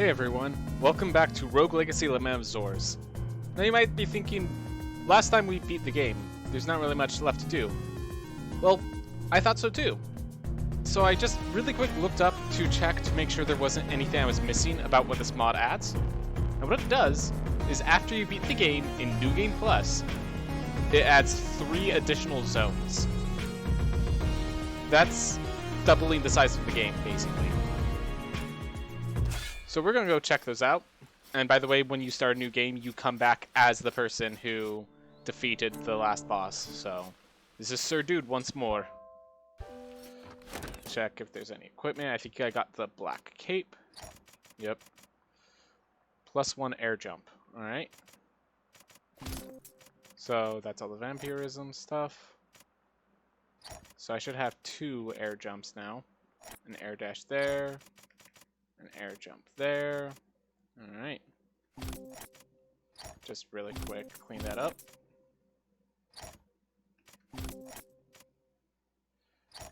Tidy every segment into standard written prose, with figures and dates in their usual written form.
Hey everyone, welcome back to Rogue Legacy Lament of Zor's. Now you might be thinking, last time we beat the game, there's not really much left to do. Well, I thought so too. So I just really quick looked up to check to make sure there wasn't anything I was missing about what this mod adds. And what it does is after you beat the game in New Game Plus, it adds 3 additional zones. That's doubling the size of the game, basically. So we're going to go check those out. And by the way, when you start a new game, you come back as the person who defeated the last boss. So this is Sir Dude once more. Check if there's any equipment. I think I got the black cape. Yep. +1 air jump. Alright. So that's all the vampirism stuff. So I should have 2 air jumps now. An air dash there. An air jump there. Alright. Just really quick, clean that up.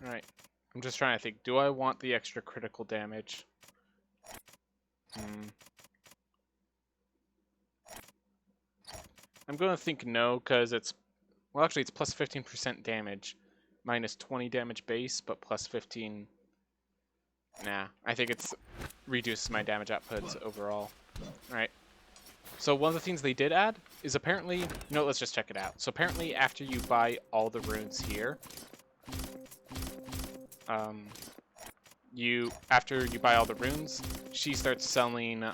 Alright. I'm just trying to think, do I want the extra critical damage? I'm going to think no, because it's... Well, actually, it's plus 15% damage. Minus 20 damage base, but plus 15... Nah, I think it's reduces my damage outputs overall. Alright. So one of the things they did add is apparently... No, let's just check it out. So apparently after you buy all the runes here... after you buy all the runes, she starts selling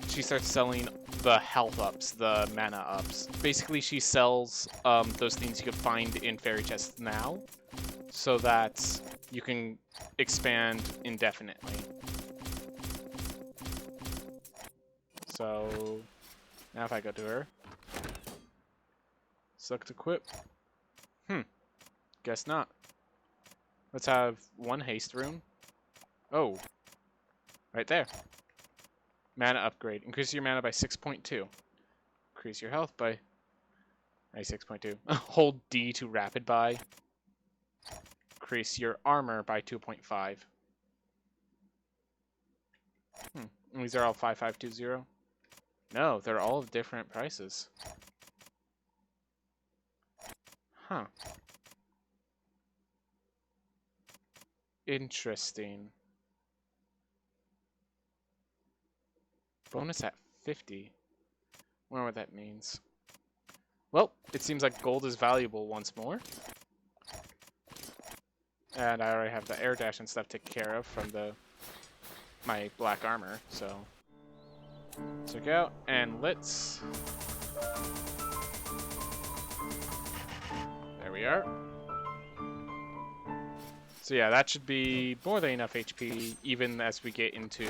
she starts selling the health ups, the mana ups. Basically, she sells those things you could find in fairy chests now, so that you can expand indefinitely. So now if I go to her, select equip. Guess not. Let's have 1 haste rune. Oh, right there. Mana upgrade. Increase your mana by 6.2. Increase your health by 6.2. Hold D to rapid buy. Increase your armor by 2.5. These are all 5520. No, they're all different prices. Huh. Interesting. Bonus at 50. Wonder what that means. Well, it seems like gold is valuable once more. And I already have the air dash and stuff taken care of from my black armor, so check out and let's... There we are. So yeah, that should be more than enough HP, even as we get into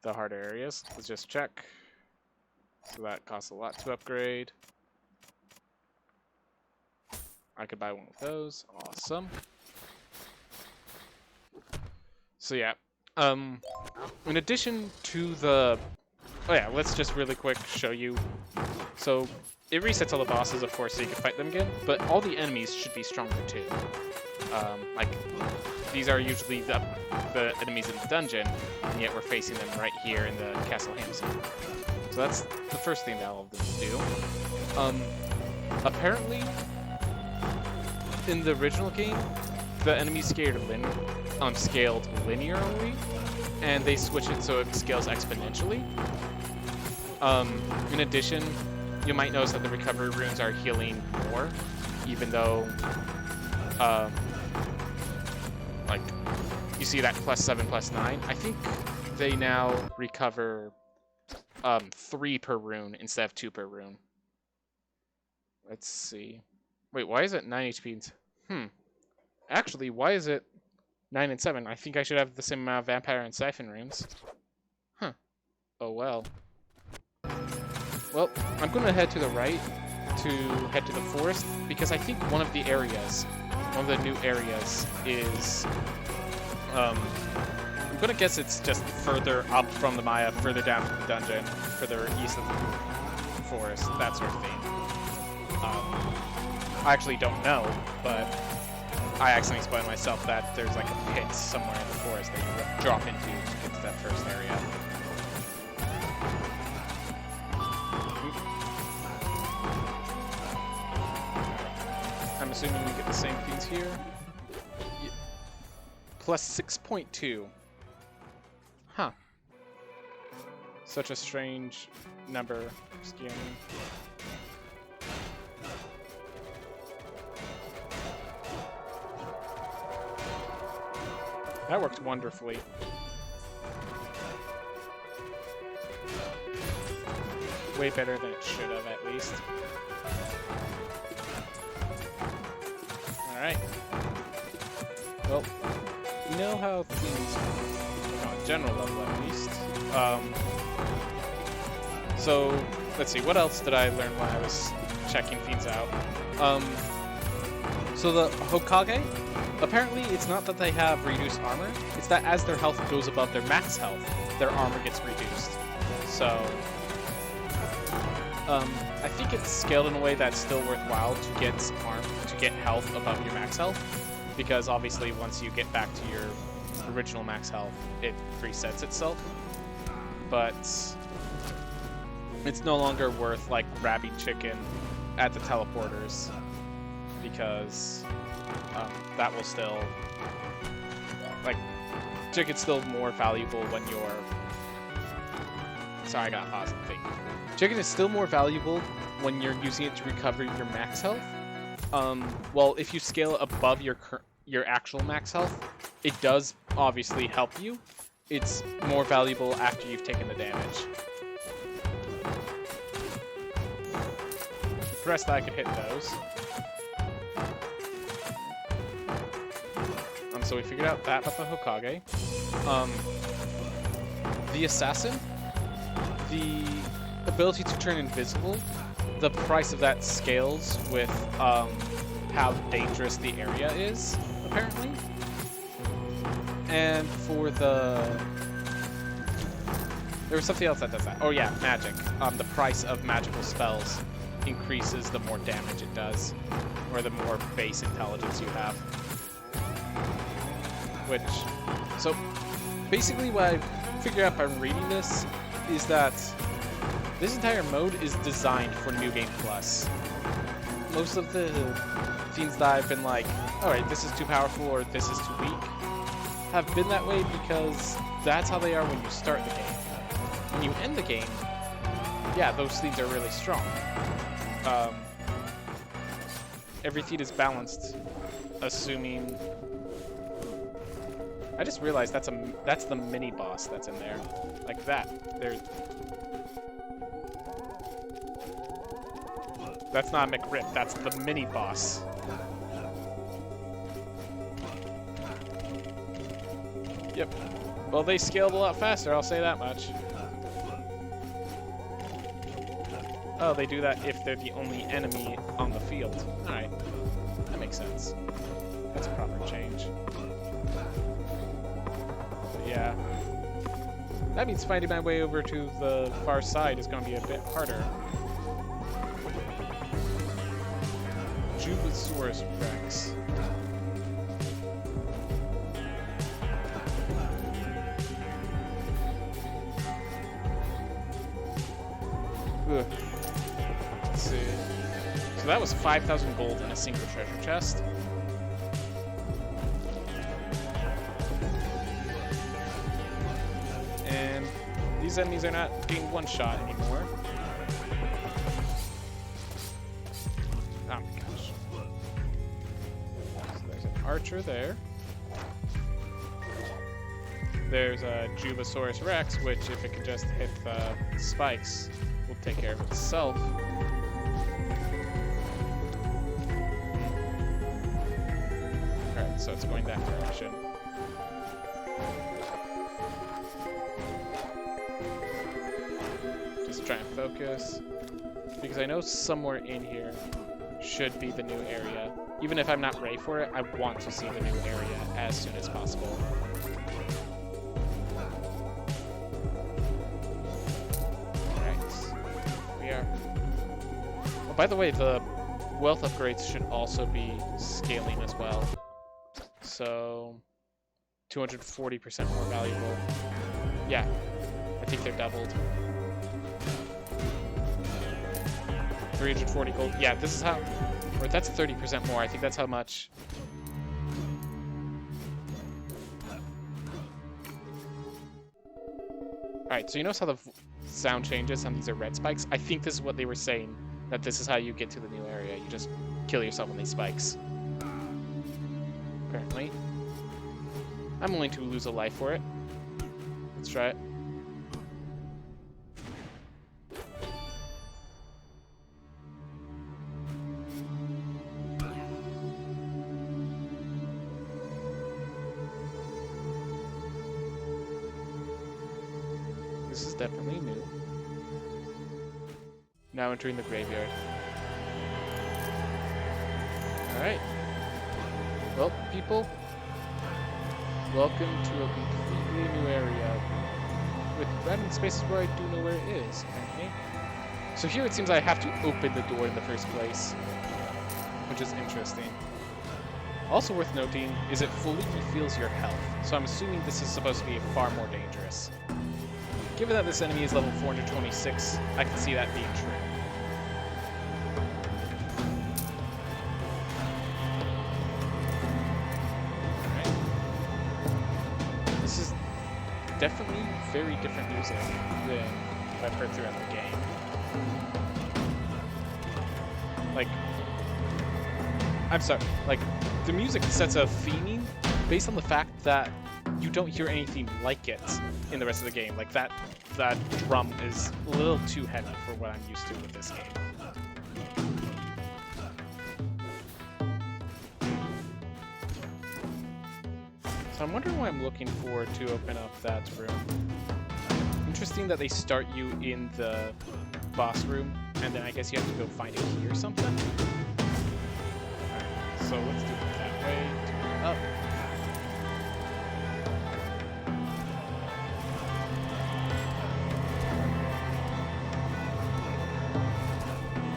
the harder areas. Let's just check. So that costs a lot to upgrade. I could buy one of those. Awesome. So yeah, in addition to the... Oh yeah, let's just really quick show you. So it resets all the bosses, of course, so you can fight them again, but all the enemies should be stronger too. Like, these are usually the enemies in the dungeon, and yet we're facing them right here in the Castle Hamson. So that's the first thing that all of them do. Apparently, in the original game, the enemies scaled linearly, and they switch it so it scales exponentially. In addition, you might notice that the recovery runes are healing more, even though like you see that +7, +9. I think they now recover 3 per rune instead of 2 per rune. Let's see. Wait, why is it 9 HP? Actually, why is it 9 and 7? I think I should have the same amount of vampire and siphon runes. Huh. Oh well. Well, I'm going to head to the right to head to the forest, because I think one of the new areas is, I'm going to guess it's just further up from the Maya, further down from the dungeon, further east of the forest, that sort of thing. I actually don't know, but I accidentally spoiled myself that there's like a pit somewhere in the forest that you drop into to get to that first area. I'm assuming we get the same things here. Yeah. Plus 6.2. Huh. Such a strange number scanning. That worked wonderfully. Way better than it should have, at least. Alright. Well, you know how things work on a general level, at least. So, let's see, what else did I learn when I was checking things out? So the Hokage, apparently it's not that they have reduced armor, it's that as their health goes above their max health, their armor gets reduced. So, I think it's scaled in a way that's still worthwhile to get health above your max health, because obviously once you get back to your original max health, it resets itself. But it's no longer worth like grabbing chicken at the teleporters, because that will still, like, chicken's still more valuable when you're, sorry, I got paused and think. Chicken is still more valuable when you're using it to recover your max health. Well, if you scale above your actual max health, it does obviously help you. It's more valuable after you've taken the damage. The rest I could hit those. So we figured out that about the Hokage. The assassin, the ability to turn invisible, the price of that scales with how dangerous the area is, apparently. And for the... there was something else that does that. Oh yeah, magic. The price of magical spells increases the more damage it does, or the more base intelligence you have. Which, so basically what I figured out by reading this is that this entire mode is designed for New Game Plus. Most of the things that I've been like, alright, this is too powerful or this is too weak, have been that way because that's how they are when you start the game. When you end the game, yeah, those things are really strong. Everything is balanced, assuming... I just realized that's the mini boss that's in there, like that. That's not a McRib. That's the mini boss. Yep. Well, they scaled a lot faster. I'll say that much. Oh, they do that if they're the only enemy on the field. All right, that makes sense. That's a proper change. Yeah. That means finding my way over to the far side is going to be a bit harder. Jubasaurus Rex. Ugh. Let's see. So that was 5,000 gold in a single treasure chest. And these enemies are not being one-shot anymore. Oh my gosh. So there's an archer there. There's a Jubasaurus Rex, which if it can just hit the spikes, will take care of itself. Alright, so it's going that direction. Try and focus, because I know somewhere in here should be the new area. Even if I'm not ready for it, I want to see the new area as soon as possible. Alright, we are... Oh, by the way, the wealth upgrades should also be scaling as well. also 240% more valuable. Yeah, I think they're doubled. 340 gold. Yeah, this is how, or that's 30% more. I think that's how much. Alright, so you notice how the sound changes and these are red spikes? I think this is what they were saying, that this is how you get to the new area. You just kill yourself with these spikes. Apparently. I'm willing to lose a life for it. Let's try it. This is definitely new. Now entering the graveyard. Alright. Well, people, welcome to a completely new area with random spaces where I do know where it is, apparently. So here it seems I have to open the door in the first place, which is interesting. Also worth noting is it fully refills your health, so I'm assuming this is supposed to be far more dangerous. Given that this enemy is level 426, I can see that being true. Alright. This is definitely very different music than what I've heard throughout the game. Like, I'm sorry, like, the music sets a theming based on the fact that you don't hear anything like it in the rest of the game. Like, that drum is a little too heavy for what I'm used to with this game. So I'm wondering what I'm looking for to open up that room. Interesting that they start you in the boss room, and then I guess you have to go find a key or something. Alright, so let's do it that way. Up.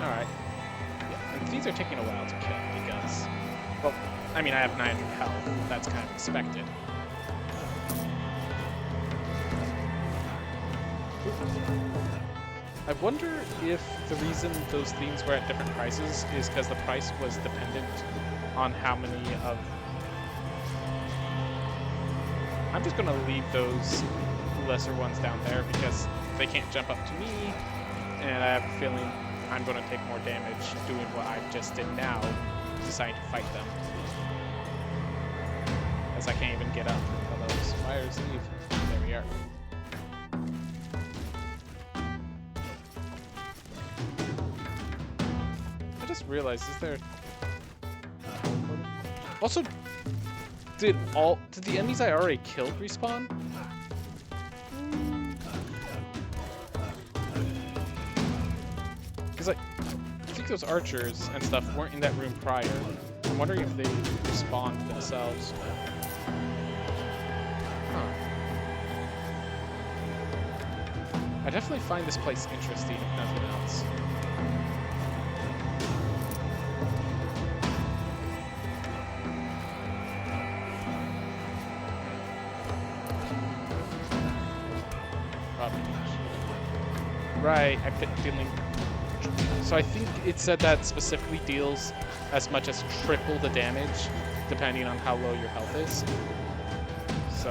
Alright. Yeah, and these are taking a while to kill because, well, I mean, I have 900 health. That's kind of expected. I wonder if the reason those themes were at different prices is because the price was dependent on how many of... I'm just going to leave those lesser ones down there because they can't jump up to me, and I have a feeling I'm going to take more damage doing what I just did now, deciding to fight them. As I can't even get up until those fires leave. There we are. I just realized, is there... Also, did the enemies I already killed respawn? Because I think those archers and stuff weren't in that room prior. I'm wondering if they respawned themselves. Huh. I definitely find this place interesting, if nothing else. Right, I'm dealing... So I think it said that specifically deals as much as triple the damage, depending on how low your health is. So...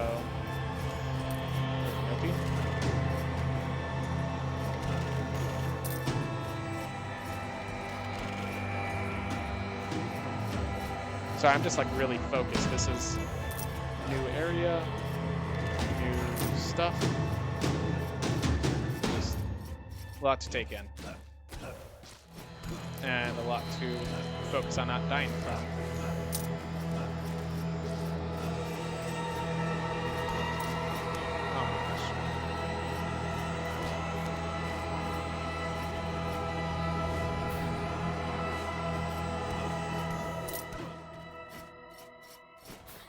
Okay. So I'm just like really focused. This is new area, new stuff. Just a lot to take in. And a lot to focus on not dying from. Oh my gosh.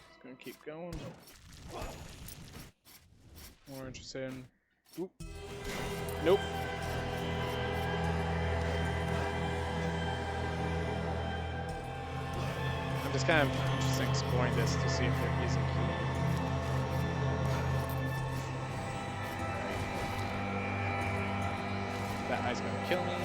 Just gonna keep going. More interested in... Oop. Nope. Just kind of interesting exploring this to see if there is a key. That eye's gonna kill me.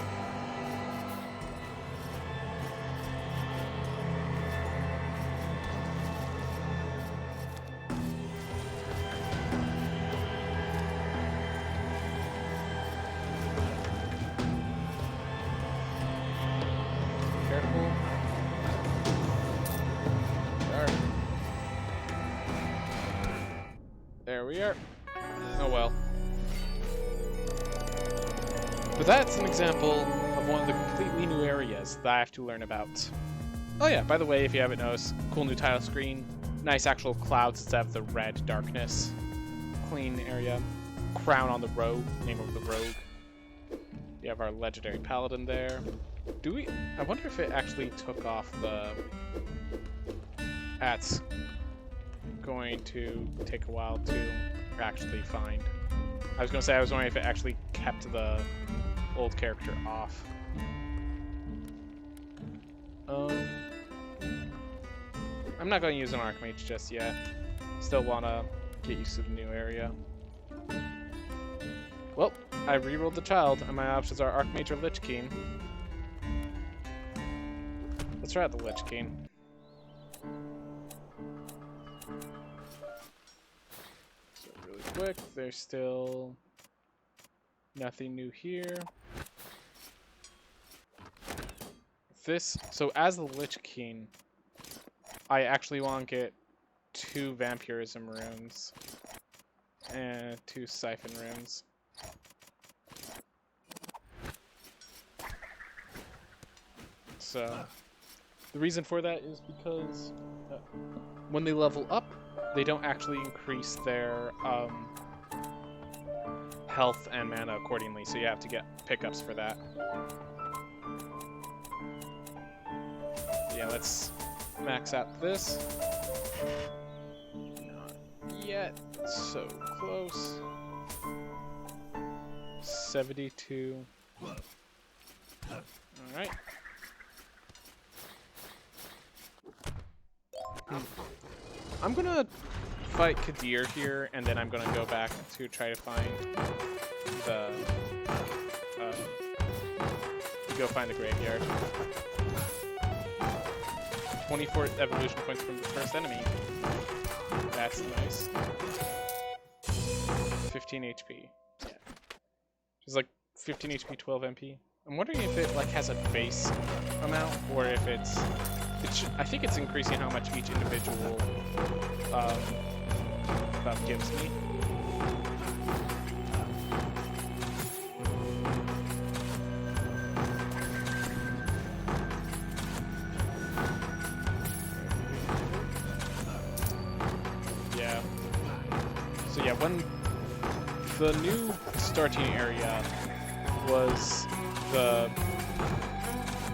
Careful. There we are. Oh well. But that's an example of one of the completely new areas that I have to learn about. Oh yeah, by the way, if you haven't noticed, cool new title screen. Nice actual clouds instead of the red darkness. Clean area. Crown on the rogue, name of the rogue. We have our legendary paladin there. Do we? I wonder if it actually took off the... That's going to take a while to actually find. I was going to say, I was wondering if it actually kept the old character off. I'm not going to use an Archmage just yet. Still want to get used to the new area. Well, I rerolled the child, and my options are Archmage or Lich King. Let's try out the Lich King. So really quick, there's still nothing new here. So as the Lich King, I actually want to get 2 Vampirism runes and 2 Siphon runes. So the reason for that is because when they level up, they don't actually increase their health and mana accordingly, so you have to get pickups for that. Yeah, let's max out this. Not yet. So close. 72. Alright. I'm gonna fight Kadir here, and then I'm gonna go back to try to find the graveyard. 24 evolution points from the first enemy. That's nice. 15 HP. Yeah. It's like 15 HP, 12 MP. I'm wondering if it like has a base amount, or if it's I think it's increasing how much each individual buff gives me. Yeah. So yeah, when the new starting area was the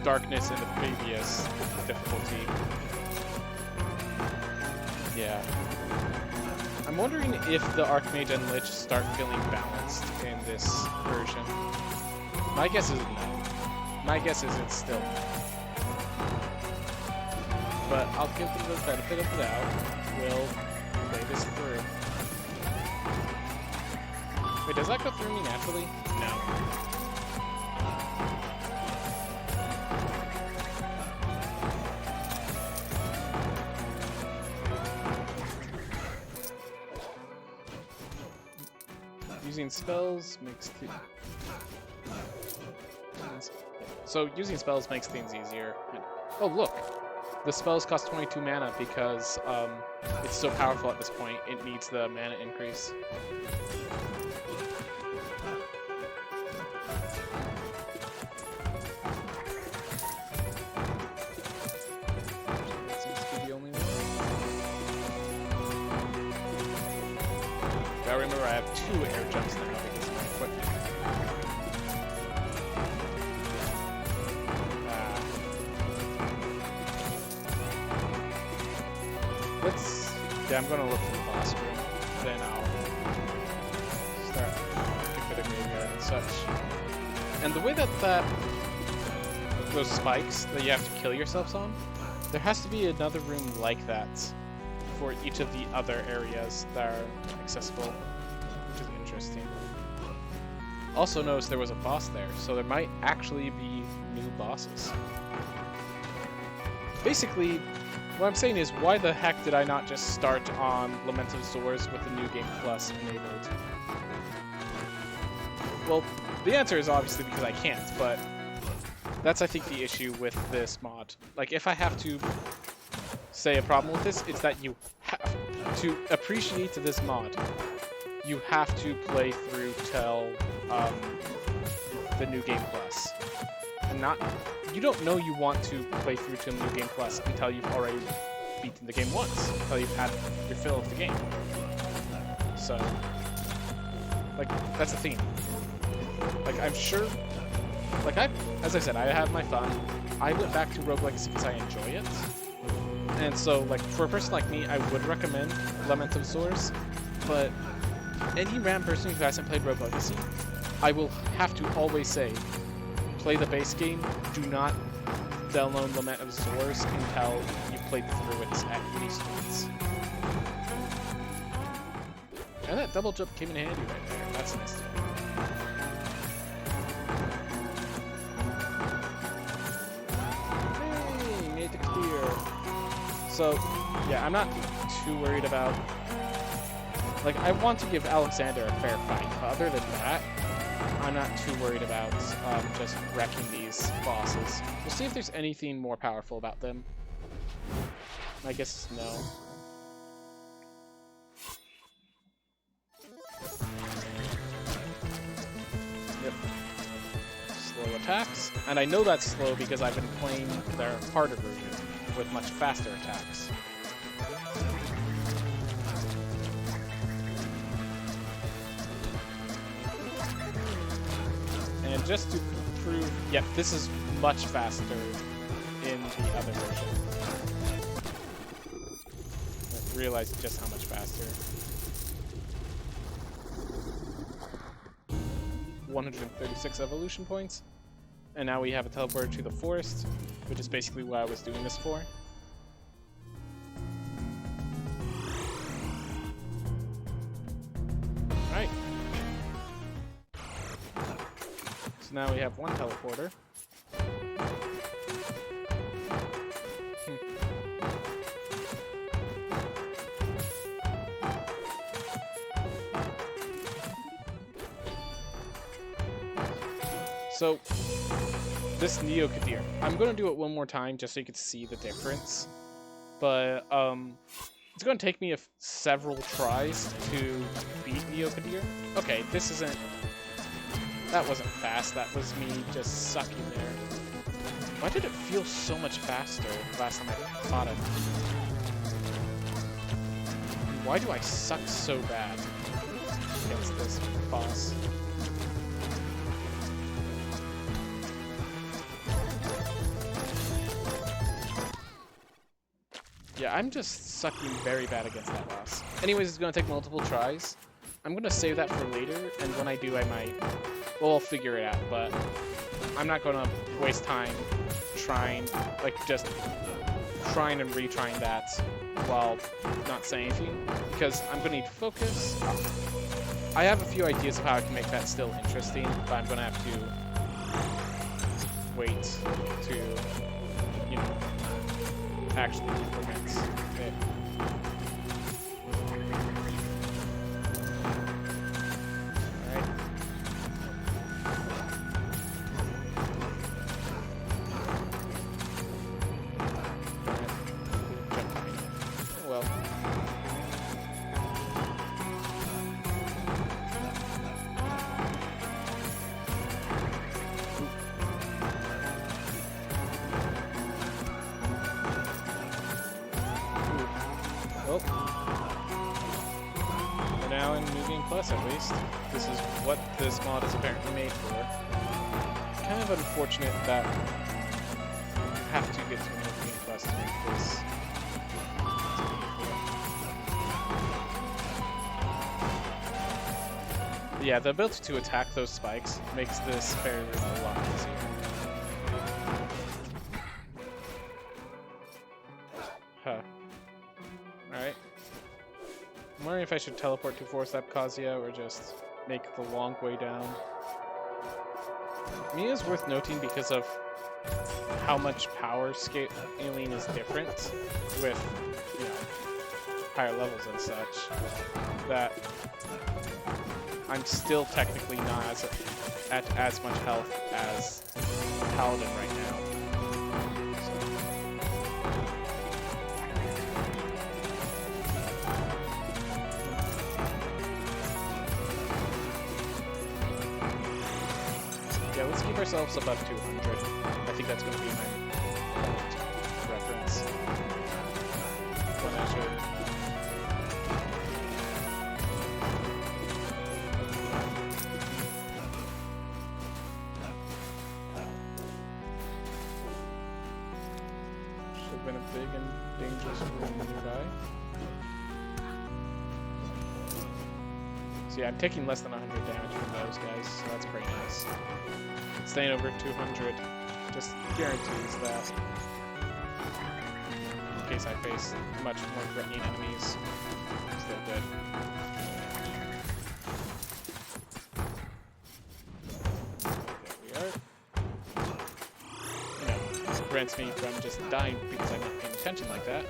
darkness in the previous difficulty. Yeah. I'm wondering if the Archmage and Lich start feeling balanced in this version. My guess is no. My guess is it's still no. But I'll give them the benefit of the doubt. We'll play this through. Wait, does that go through me naturally? No. Using spells makes using spells makes things easier. Oh look, the spells cost 22 mana because it's so powerful at this point. It needs the mana increase. Seems to be the only one. Now remember, I have 2 air jumps now because of my equipment. I'm gonna look for the boss room, then I'll start looking for the graveyard and such. And the way that those spikes that you have to kill yourselves on, There has to be another room like that for each of the other areas that are accessible, which is interesting. Also noticed there was a boss there, so there might actually be new bosses. Basically, what I'm saying is, why the heck did I not just start on Lament of Zors with the New Game Plus enabled? Well, the answer is obviously because I can't, but that's, I think, the issue with this mod. Like, if I have to say a problem with this, it's that you have to appreciate this mod. You have to play through till the New Game Plus. And you don't know you want to play through till New Game Plus until you've already beaten the game once, until you've had your fill of the game. So, like, that's the theme. Like, I'm sure, like, as I said, I have my fun. I went back to Rogue Legacy because I enjoy it. And so, like, for a person like me, I would recommend Lament of Zors, but any random person who hasn't played Rogue Legacy, I will have to always say, play the base game, do not download Lament of Zors until you've played through it at least once. And that double jump came in handy right there. That's nice to know. Hey, made it clear. So, yeah, I'm not too worried about... Like, I want to give Alexander a fair fight, but other than that, I'm not too worried about just wrecking these bosses. We'll see if there's anything more powerful about them. I guess no. Yep. Slow attacks. And I know that's slow because I've been playing their harder version with much faster attacks. And just to prove, yep, this is much faster in the other version. I realized just how much faster. 136 evolution points. And now we have a teleporter to the forest, which is basically what I was doing this for. Alright. So now we have one teleporter. So, this Neo Kadir, I'm going to do it one more time just so you can see the difference. But, it's going to take me several tries to beat Neo Kadir. Okay, this isn't... That wasn't fast, that was me just sucking there. Why did it feel so much faster last time I fought him? Why do I suck so bad against this boss? Yeah, I'm just sucking very bad against that boss. Anyways, it's going to take multiple tries. I'm going to save that for later, and when I do, I might... Well, I'll figure it out, but I'm not going to waste time trying, like, just trying and retrying that while not saying anything, because I'm going to need to focus. I have a few ideas of how I can make that still interesting, but I'm going to have to wait to, you know, actually implement it. Alright. Oh well. Oh. We're now in New Game Plus, at least. This is what this mod is apparently made for. Kind of unfortunate that you have to get to New Game Plus to make this. But yeah, the ability to attack those spikes makes this fairly a lot easier. if I should teleport to 4-step Kazuya or just make the long way down. Mia is worth noting because of how much power scaling is different with, you know, higher levels and such, that I'm still technically not at as much health as Paladin right now. Yeah, let's keep ourselves above 200. I think that's going to be my reference. When I should. Should have been a big and dangerous room nearby. So yeah, I'm taking less than 100 damage from those guys, so that's pretty nice. Staying over 200 just guarantees that in case I face much more threatening enemies, I'm still good. There we are. No, this prevents me from just dying because I'm not paying attention like that.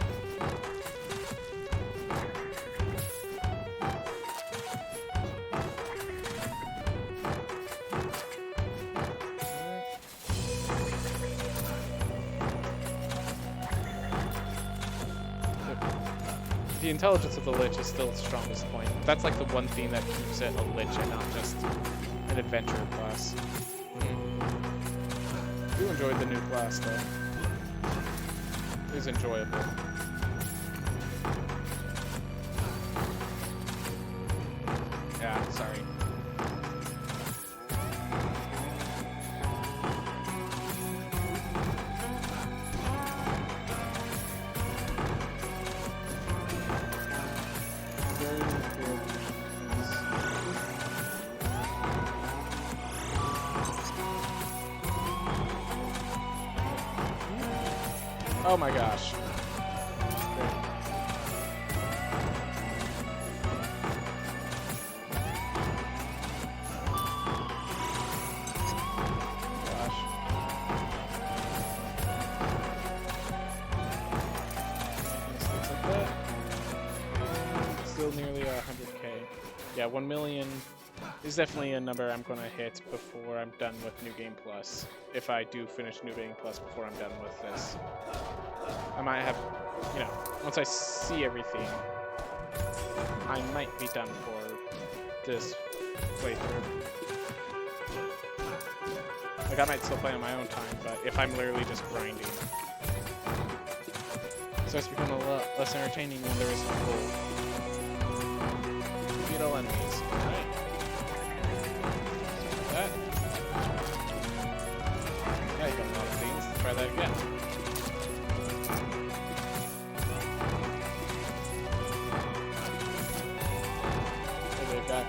The intelligence of the Lich is still its strongest point. That's like the one thing that keeps it a Lich and not just an adventurer class. I do enjoy the new class though. It is enjoyable. Yeah, sorry. Oh my gosh. Great. Gosh. Mistakes like that. Still nearly 100k. Yeah, 1 million is definitely a number I'm going to hit before I'm done with New Game Plus. If I do finish New Game Plus before I'm done with this. I might have, you know, once I see everything, I might be done for this playthrough. Like, I might still play on my own time, but if I'm literally just grinding. So it's become a lot less entertaining when there is no goal. Beat all enemies. Alright. That. Yeah, you got a lot of things. Let's try that again. That.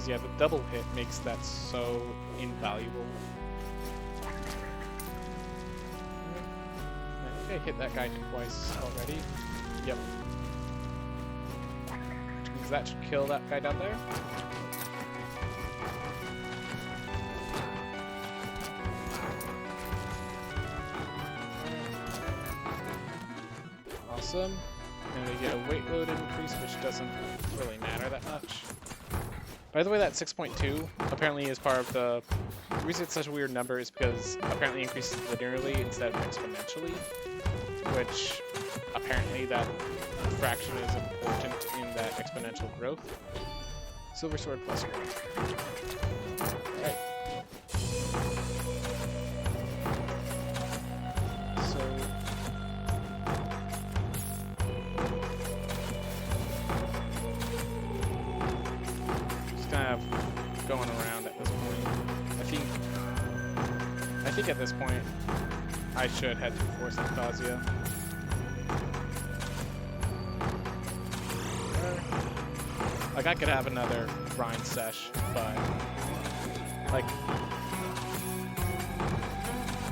Yeah, the double hit makes that so invaluable. I think I hit that guy twice already. Yep. Which means that should kill that guy down there. Awesome. And we get a weight load increase, which doesn't really matter that much. By the way, that 6.2 apparently is part of the reason it's such a weird number is because apparently it increases linearly instead of exponentially, which apparently that fraction is important in that exponential growth. Silver Sword plus 1. Alright. Going around at this point. I think at this point I should head to Force Kazuya. Like I could have another grind sesh, but like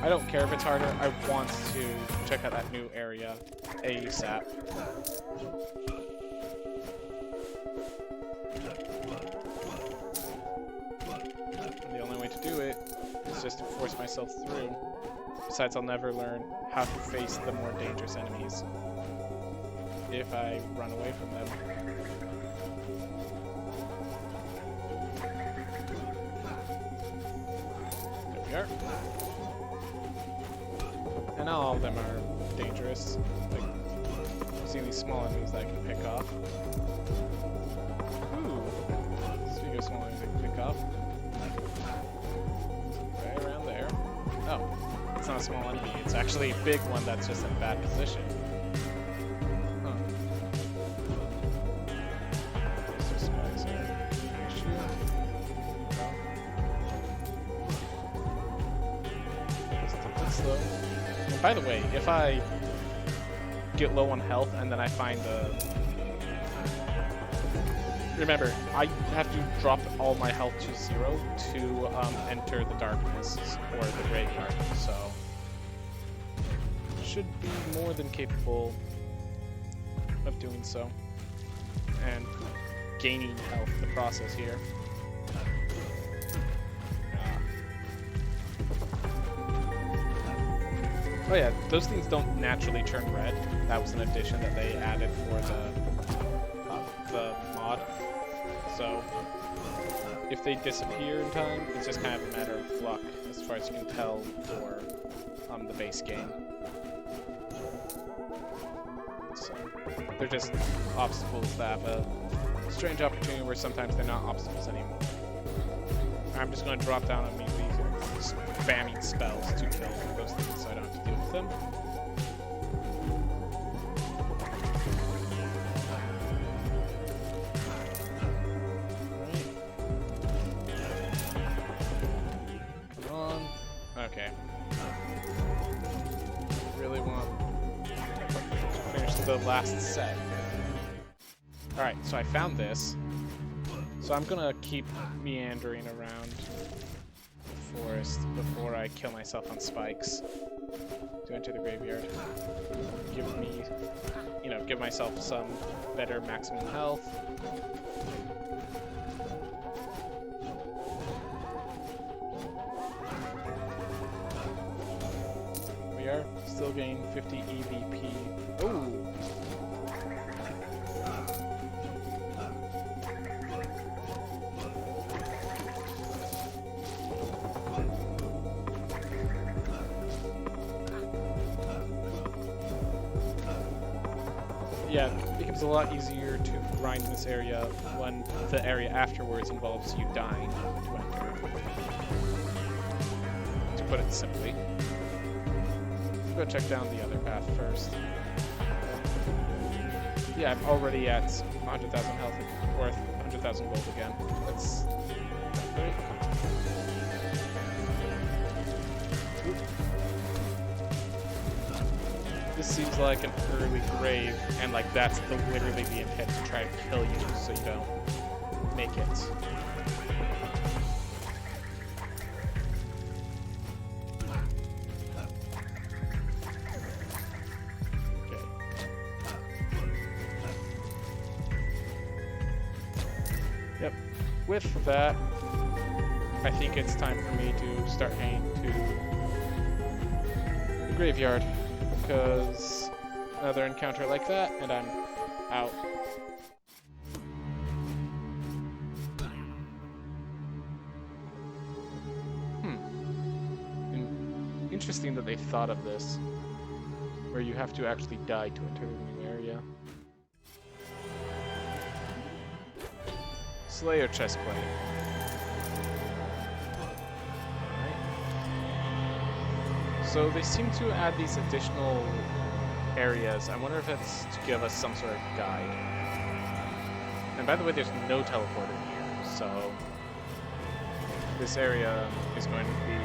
I don't care if it's harder. I want to check out that new area ASAP. The only way to do it is just to force myself through. Besides, I'll never learn how to face the more dangerous enemies if I run away from them. There we are. And now all of them are dangerous. Like, seeing these small enemies that I can pick off. Ooh. Speaking of small enemies I can pick off. Right around there. Oh. It's not a small enemy, it's actually a big one that's just in a bad position. Huh. There's just guys here. Let's slow. And by the way, if I get low on health and then I find the... Remember, I have to drop all my health to 0 to enter the darkness or the graveyard, so should be more than capable of doing so and gaining health in the process here. Oh yeah, those things don't naturally turn red. That was an addition that they added for the mod. So if they disappear in time, it's just kind of a matter of luck as far as you can tell for the base game. So they're just obstacles that have a strange opportunity where sometimes they're not obstacles anymore. I'm just going to drop down immediately here, spamming spells to kill those things so I don't have to deal with them. Okay. Really want to finish the last set. Alright, so I found this. So I'm gonna keep meandering around the forest before I kill myself on spikes to enter the graveyard. Give me, give myself some better maximum health. Still gain 50 EVP. Oh! Yeah, it becomes a lot easier to grind in this area when the area afterwards involves you dying to enter. To put it simply. Go check down the other path first. Yeah, I'm already at 100,000 health, worth 100,000 gold again. That's great. This seems like an early grave, and like that's literally the intent to try and kill you so you don't make it. Yep. With that, I think it's time for me to start heading to the graveyard, because another encounter like that, and I'm out. Interesting that they thought of this, where you have to actually die to enter the new area. Slayer chestplate. Alright. So they seem to add these additional areas. I wonder if it's to give us some sort of guide. And by the way, there's no teleporter here, so this area is going to be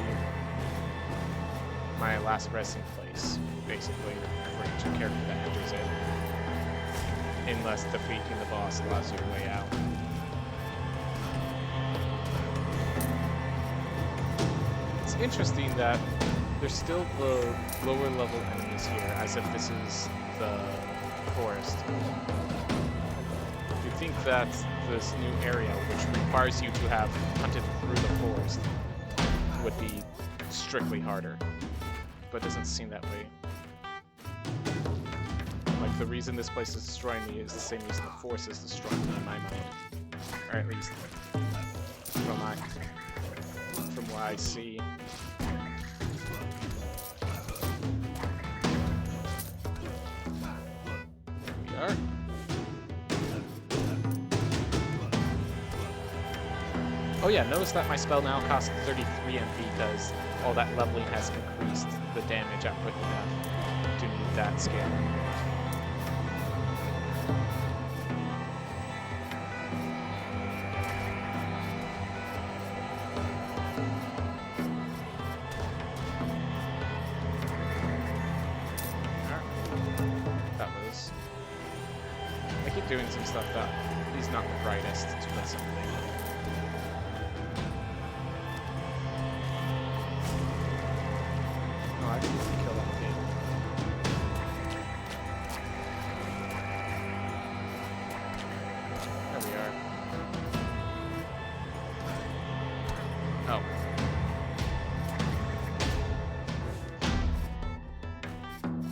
my last resting place, basically, for each character that enters it. Unless defeating the boss allows you a way out. It's interesting that there's still the lower level enemies here, as if this is the forest. You think that this new area, which requires you to have hunted through the forest, would be strictly harder, but it doesn't seem that way. Like, the reason this place is destroying me is the same reason the forest is destroying me in my mind. Or at least from what I see. There we are. Oh yeah, notice that my spell now costs 33 MP because all that leveling has increased the damage output enough to need that scale. Doing some stuff that is not the brightest to put something. Oh, I can kill that thing. There we are. Oh.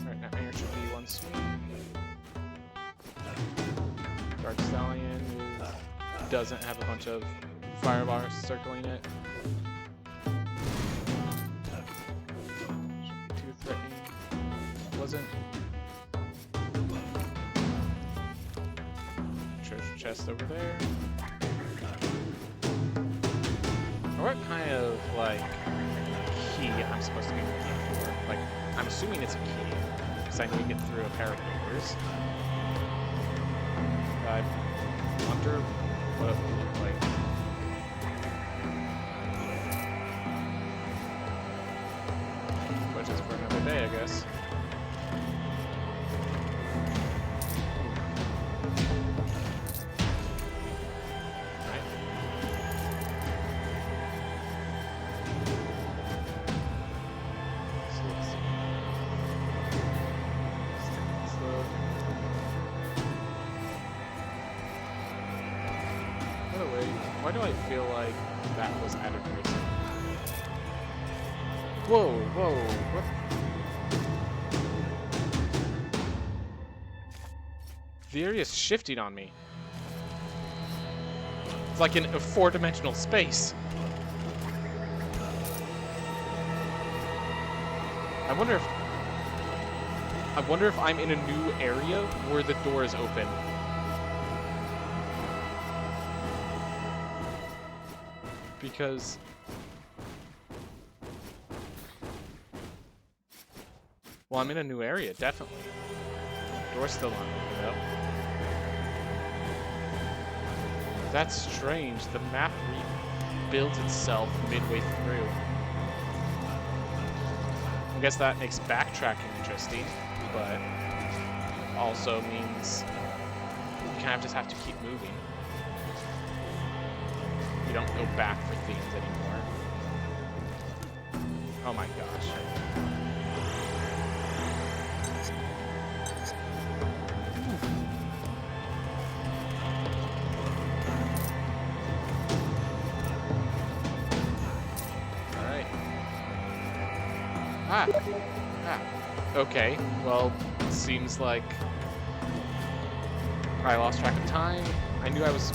Alright, now here should be one swing. Dark Stallion doesn't have a bunch of fire bars circling it. Shouldn't be too threatening. Wasn't. Treasure chest over there. What kind of, like, key I'm supposed to be looking for? Like, I'm assuming it's a key, because I need to get through a pair of doors. I wonder what it would look like. Questions for another day, I guess. Right. So let's see. By the way, why do I feel like that was added recently? Whoa, whoa, what? The area's shifting on me. It's like in a four-dimensional space. I wonder if I'm in a new area where the door is open. Because well, I'm in a new area, definitely. Door's still not open though. That's strange. The map rebuilds itself midway through. I guess that makes backtracking interesting, but also means you kind of just have to keep moving. You don't go back for things anymore. Oh my gosh. Alright. Ah! Okay, well, seems like I lost track of time. I knew I was...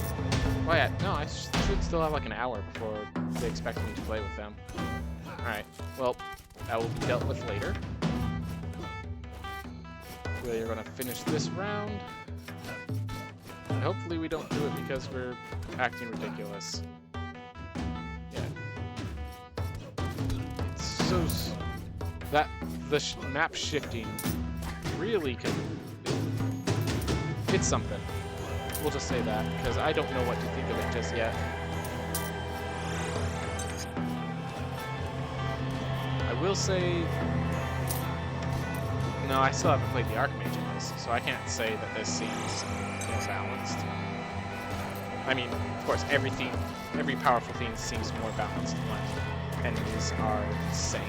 Oh yeah, no, I should still have like an hour before they expect me to play with them. Alright, well, that will be dealt with later. We are going to finish this round. And hopefully we don't do it because we're acting ridiculous. Yeah. So... that... the map shifting really could... it's something. We'll just say that, because I don't know what to think of it just yet. I will say... no, I still haven't played the Archmage in this, so I can't say that this seems more balanced. I mean, of course, every powerful thing seems more balanced in life. enemies are insane.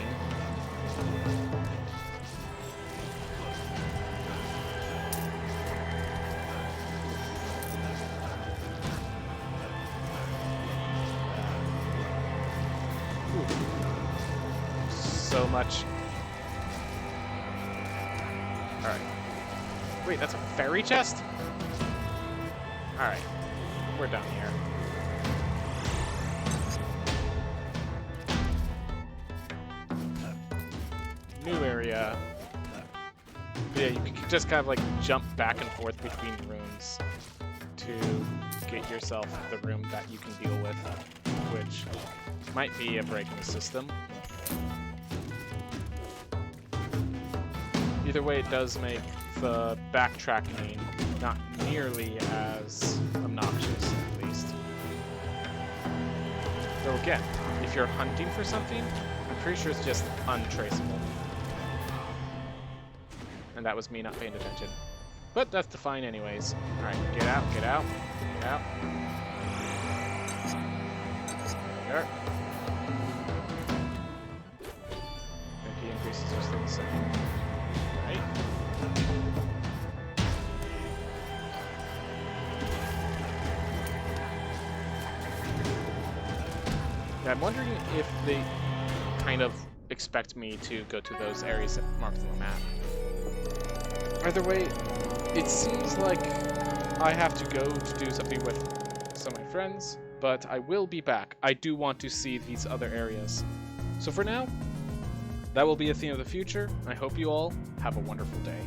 So much. Alright. Wait, that's a fairy chest? Alright. We're done here. New area. But yeah, you can just kind of like jump back and forth between rooms to get yourself the room that you can deal with, which might be a break in the system. Either way, it does make the backtracking not nearly as obnoxious, at least. Though again, if you're hunting for something, I'm pretty sure it's just untraceable. And that was me not paying attention. But that's fine anyways. Alright, get out, get out, get out. There. MP increases are still the same. Right. Yeah, I'm wondering if they kind of expect me to go to those areas that marked on the map. Either way, it seems like I have to go to do something with some of my friends, but I will be back. I do want to see these other areas. So for now, that will be a theme of the future. I hope you all have a wonderful day.